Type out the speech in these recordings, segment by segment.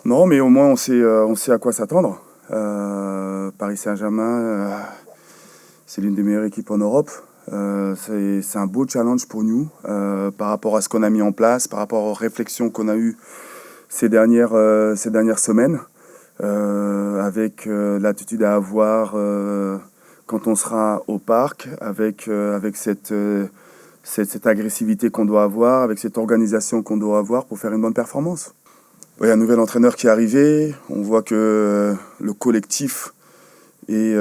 Non, mais au moins on sait à quoi s'attendre. Paris Saint-Germain, c'est l'une des meilleures équipes en Europe. C'est un beau challenge pour nous par rapport à ce qu'on a mis en place, par rapport aux réflexions qu'on a eues ces dernières semaines, avec l'attitude à avoir quand on sera au parc, avec cette agressivité qu'on doit avoir, avec cette organisation qu'on doit avoir pour faire une bonne performance. Il y a un nouvel entraîneur qui est arrivé. On voit que le collectif est,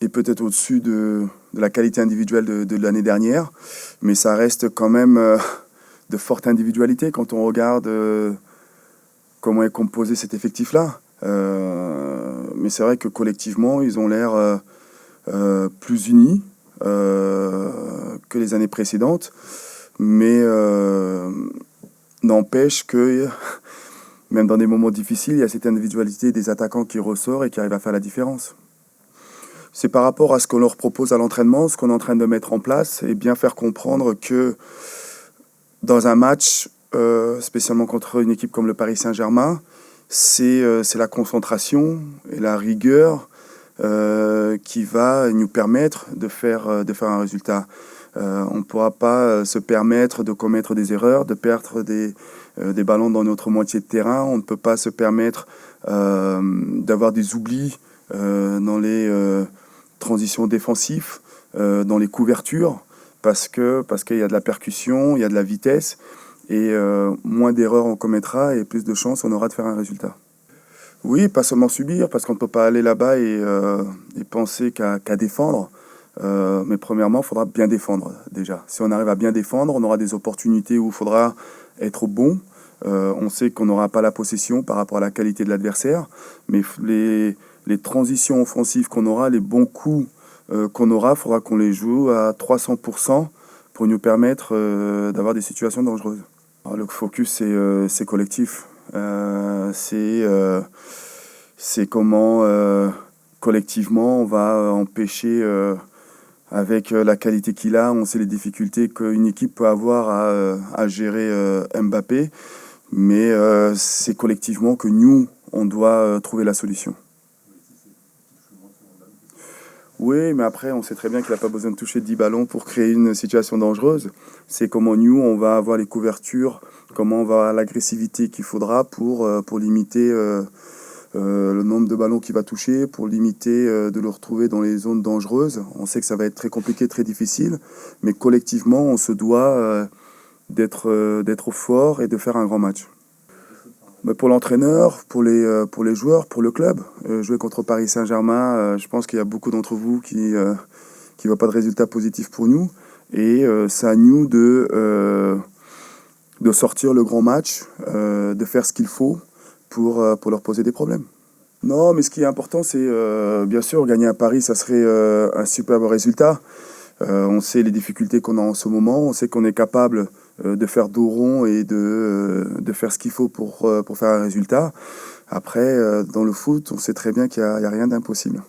est peut-être au-dessus de la qualité individuelle de l'année dernière, mais ça reste quand même de forte individualité quand on regarde comment est composé cet effectif-là. Mais c'est vrai que collectivement, ils ont l'air plus unis que les années précédentes, mais n'empêche que même dans des moments difficiles, il y a cette individualité des attaquants qui ressort et qui arrive à faire la différence. C'est par rapport à ce qu'on leur propose à l'entraînement, ce qu'on est en train de mettre en place, et bien faire comprendre que dans un match, spécialement contre une équipe comme le Paris Saint-Germain, c'est la concentration et la rigueur qui va nous permettre de faire un résultat. On ne pourra pas se permettre de commettre des erreurs, de perdre des ballons dans notre moitié de terrain. On ne peut pas se permettre d'avoir des oublis dans les transitions défensives, dans les couvertures, parce qu'il y a de la percussion, il y a de la vitesse, et moins d'erreurs on commettra et plus de chances on aura de faire un résultat. Oui, pas seulement subir, parce qu'on ne peut pas aller là-bas et penser qu'à défendre. Mais premièrement, il faudra bien défendre déjà. Si on arrive à bien défendre, on aura des opportunités où il faudra être bon. On sait qu'on n'aura pas la possession par rapport à la qualité de l'adversaire, mais les transitions offensives qu'on aura, les bons coups qu'on aura, il faudra qu'on les joue à 300% pour nous permettre d'avoir des situations dangereuses. Alors, le focus, c'est collectif. C'est comment collectivement on va empêcher, avec la qualité qu'il a, on sait les difficultés qu'une équipe peut avoir à gérer Mbappé, mais c'est collectivement que nous, on doit trouver la solution. Oui, mais après, on sait très bien qu'il n'a pas besoin de toucher 10 ballons pour créer une situation dangereuse. C'est comment nous, on va avoir les couvertures, comment on va avoir l'agressivité qu'il faudra pour limiter le nombre de ballons qu'il va toucher, pour limiter de le retrouver dans les zones dangereuses. On sait que ça va être très compliqué, très difficile, mais collectivement, on se doit d'être fort et de faire un grand match. Mais pour l'entraîneur, pour les joueurs, pour le club, jouer contre Paris Saint-Germain, je pense qu'il y a beaucoup d'entre vous qui ne voient pas de résultat positif pour nous. Et c'est à nous de sortir le grand match, de faire ce qu'il faut pour leur poser des problèmes. Non, mais ce qui est important, c'est bien sûr gagner à Paris, ça serait un superbe résultat. On sait les difficultés qu'on a en ce moment, on sait qu'on est capable de faire dos rond et de faire ce qu'il faut pour faire un résultat. Après, dans le foot, on sait très bien qu'il n'y a rien d'impossible.